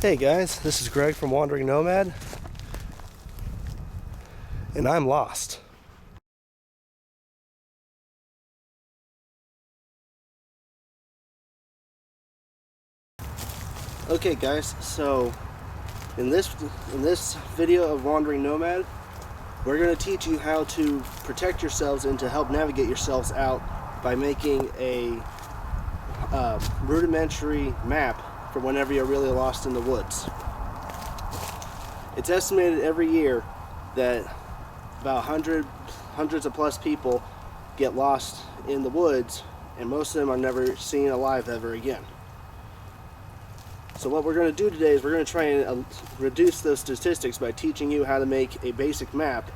Hey guys, this is Greg from Wandering Nomad, and I'm lost. Okay guys, so in this video of Wandering Nomad, we're going to teach you how to protect yourselves and to help navigate yourselves out by making a rudimentary map for whenever you're really lost in the woods. It's estimated every year that about hundreds of plus people get lost in the woods, and most of them are never seen alive ever again. So what we're going to do today is we're going to try and reduce those statistics by teaching you how to make a basic map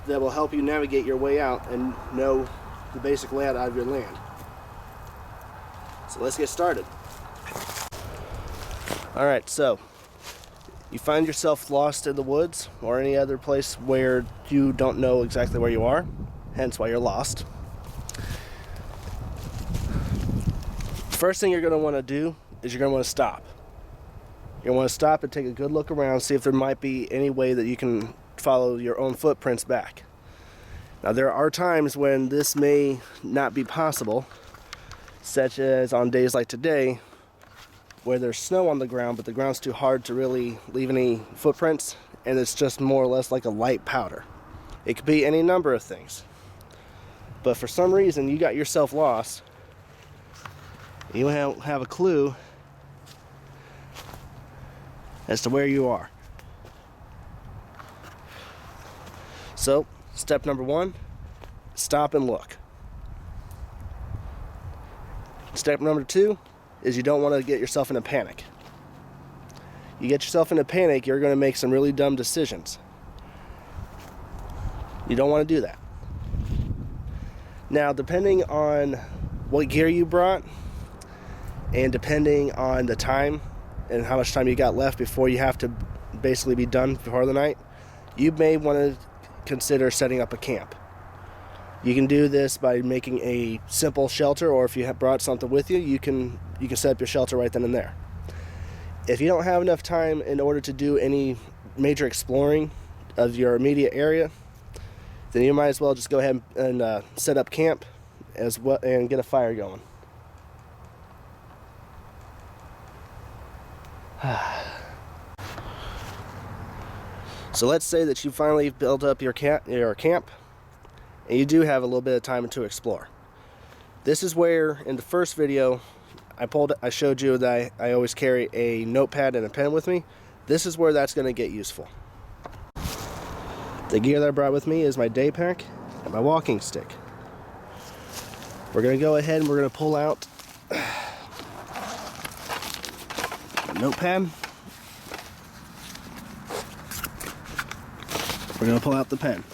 that will help you navigate your way out and know the basic layout out of your land. So let's get started. Alright, so you find yourself lost in the woods or any other place where you don't know exactly where you are, hence why you're lost. First thing you're going to want to do is you're going to want to stop. You're going to want to stop and take a good look around, see if there might be any way that you can follow your own footprints back. Now there are times when this may not be possible, such as on days like today where there's snow on the ground but the ground's too hard to really leave any footprints and it's just more or less like a light powder. It could be any number of things. But for some reason you got yourself lost. You don't have a clue as to where you are. So, step number one, stop and look. Step number two is you don't want to get yourself in a panic. You get yourself in a panic, you're going to make some really dumb decisions. You don't want to do that. Now, depending on what gear you brought, and depending on the time and how much time you got left before you have to basically be done before the night, you may want to consider setting up a camp. You can do this by making a simple shelter, or if you have brought something with you, you can set up your shelter right then and there. If you don't have enough time in order to do any major exploring of your immediate area, then you might as well just go ahead and set up camp as well and get a fire going. So let's say that you finally built up your camp, and you do have a little bit of time to explore. This is where, in the first video, I showed you that I always carry a notepad and a pen with me. This is where that's going to get useful. The gear that I brought with me is my day pack and my walking stick. We're going to go ahead and we're going to pull out a notepad. We're going to pull out the pen.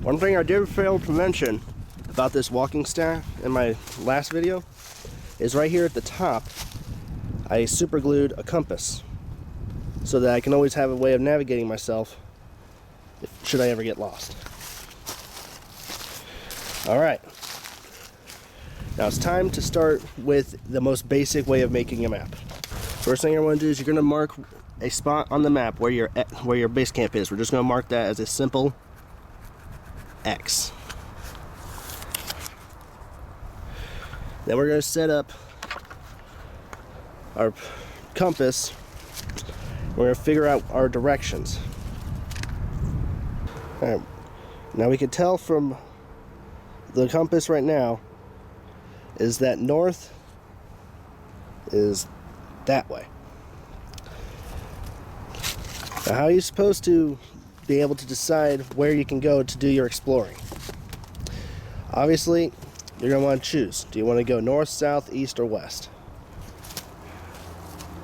One thing I did fail to mention about this walking staff in my last video is right here at the top I super glued a compass so that I can always have a way of navigating myself should I ever get lost. Alright, now it's time to start with the most basic way of making a map. First thing I want to do is you're going to mark a spot on the map where your base camp is. We're just going to mark that as a simple X. Then we're going to set up our compass. We're going to figure out our directions. Alright, now we can tell from the compass right now is that north is that way. Now, how are you supposed to be able to decide where you can go to do your exploring? Obviously, you're going to want to choose. Do you want to go north, south, east, or west?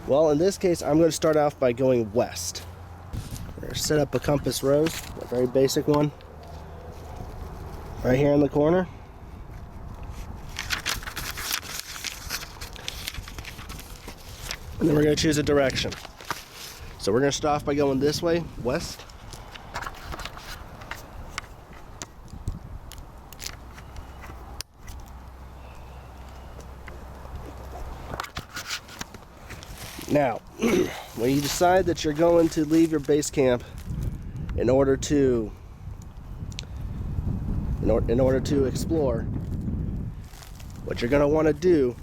Well, in this case, I'm going to start off by going west. We're going to set up a compass rose, a very basic one, right here in the corner. And then we're going to choose a direction. So we're going to start off by going this way, west. Now, when you decide that you're going to leave your base camp in order to explore, what you're going to want to do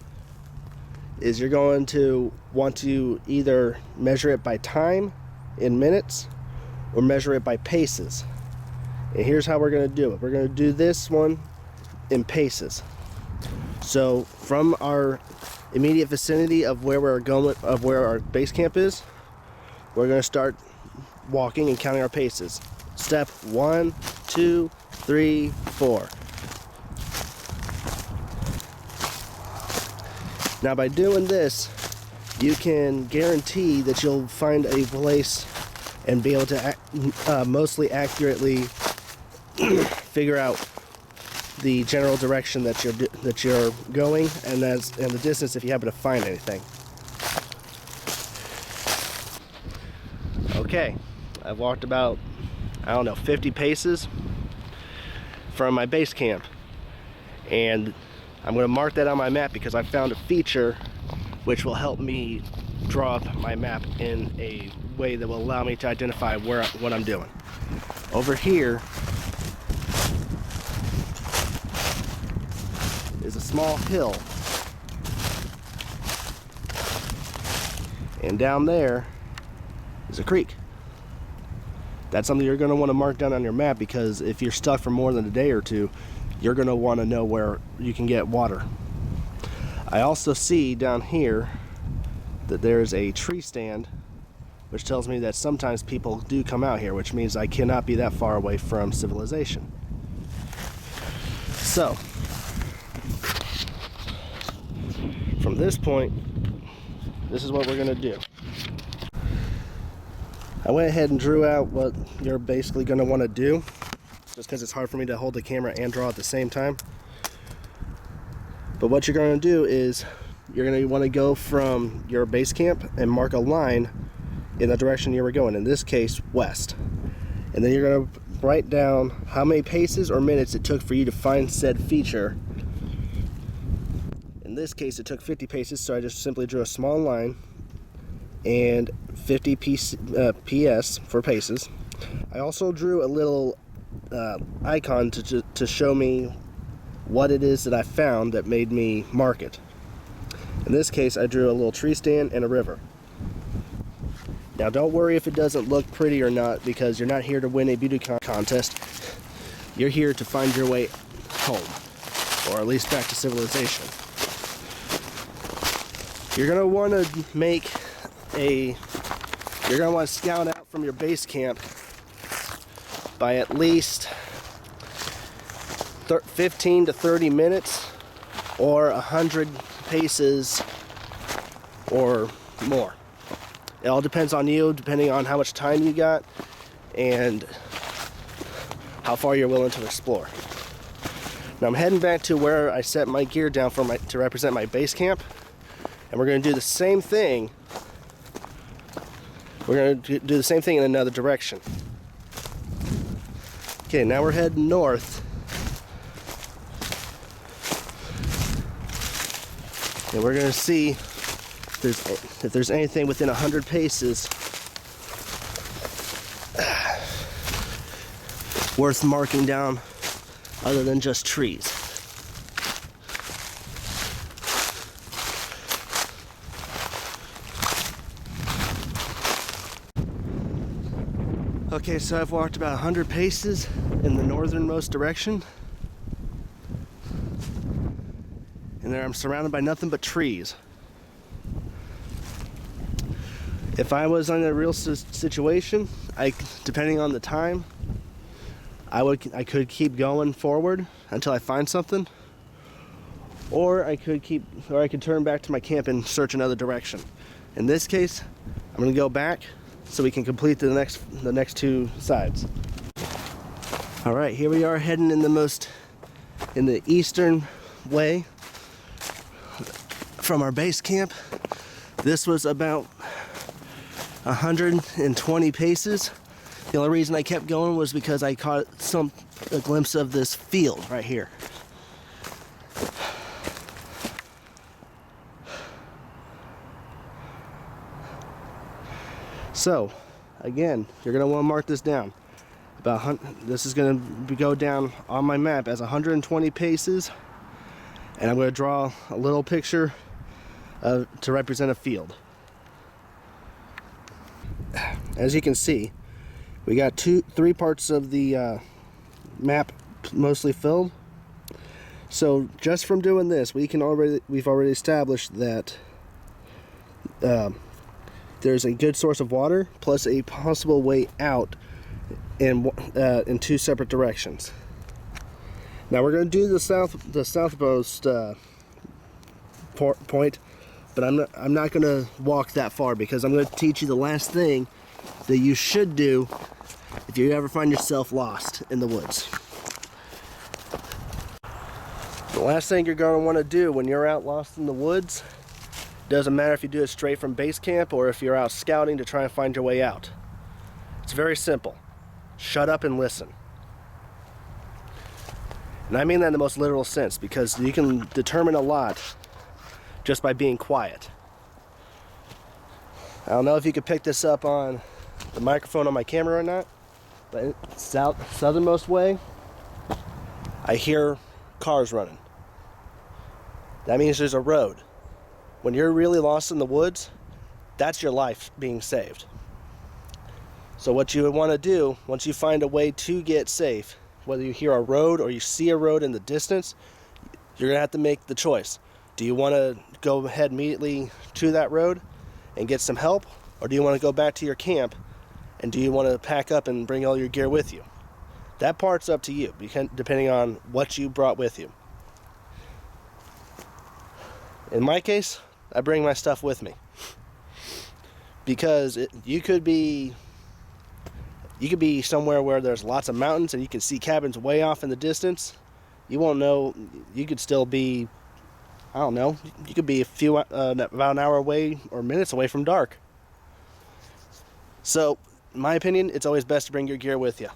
is you're going to want to either measure it by time in minutes or measure it by paces. And here's how we're going to do it. We're going to do this one in paces. So from our immediate vicinity of where we're going, of where our base camp is, we're going to start walking and counting our paces. Step 1, 2, 3, 4. Now by doing this, you can guarantee that you'll find a place and be able to mostly accurately figure out the general direction that you're going, and the distance if you happen to find anything. Okay, I've walked about, I don't know, 50 paces from my base camp, and I'm going to mark that on my map because I found a feature which will help me draw up my map in a way that will allow me to identify what I'm doing. Over here is a small hill, and down there is a creek. That's something you're going to want to mark down on your map, because if you're stuck for more than a day or two, you're going to want to know where you can get water. I also see down here that there's a tree stand, which tells me that sometimes people do come out here, which means I cannot be that far away from civilization. So from this point, this is what we're going to do. I went ahead and drew out what you're basically going to want to do, just because it's hard for me to hold the camera and draw at the same time. But what you're going to do is you're going to want to go from your base camp and mark a line in the direction you were going, in this case west. And then you're going to write down how many paces or minutes it took for you to find said feature. In this case it took 50 paces, so I just simply drew a small line and 50 PS for paces. I also drew a little icon to show me what it is that I found that made me mark it. In this case I drew a little tree stand and a river. Now don't worry if it doesn't look pretty or not, because you're not here to win a beauty contest. You're here to find your way home, or at least back to civilization. You're going to want to scout out from your base camp by at least 15 to 30 minutes or 100 paces or more. It all depends on you, depending on how much time you got and how far you're willing to explore. Now I'm heading back to where I set my gear down to represent my base camp, and we're going to do the same thing. We're going to do the same thing in another direction. Okay, now we're heading north. And we're going to see if there's anything within 100 paces worth marking down other than just trees. Okay, so I've walked about 100 paces in the northernmost direction, and there I'm surrounded by nothing but trees. If I was in a real situation, depending on the time, I could keep going forward until I find something, or I could turn back to my camp and search another direction. In this case, I'm going to go back so we can complete the next two sides. All right, here we are heading in the eastern way from our base camp. This was about 120 paces. The only reason I kept going was because I caught a glimpse of this field right here. So, again, you're gonna want to mark this down. This is gonna go down on my map as 120 paces, and I'm gonna draw a little picture to represent a field. As you can see, we got three parts of the map mostly filled. So just from doing this, we've already established that there's a good source of water plus a possible way out in two separate directions. Now we're going to do the southmost point, but I'm not going to walk that far, because I'm going to teach you the last thing that you should do if you ever find yourself lost in the woods. The last thing you're going to want to do when you're out lost in the woods, doesn't matter if you do it straight from base camp or if you're out scouting to try and find your way out. It's very simple. Shut up and listen. And I mean that in the most literal sense, because you can determine a lot just by being quiet. I don't know if you could pick this up on the microphone on my camera or not, but southernmost way, I hear cars running. That means there's a road. When you're really lost in the woods, that's your life being saved. So what you would want to do, once you find a way to get safe, whether you hear a road or you see a road in the distance, you're going to have to make the choice. Do you want to go ahead immediately to that road and get some help? Or do you want to go back to your camp, and do you want to pack up and bring all your gear with you? That part's up to you, depending on what you brought with you. In my case, I bring my stuff with me, because you could be somewhere where there's lots of mountains and you can see cabins way off in the distance. You won't know. You could still be, I don't know, you could be about an hour away or minutes away from dark. So, in my opinion, it's always best to bring your gear with you.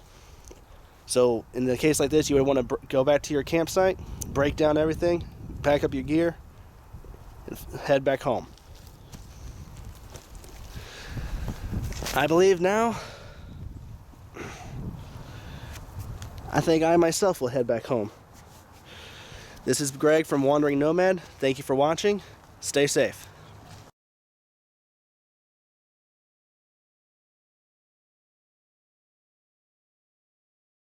So, in the case like this, you would want to go back to your campsite, break down everything, pack up your gear, and head back home. I believe now, I think I myself will head back home. This is Greg from Wandering Nomad. Thank you for watching. Stay safe.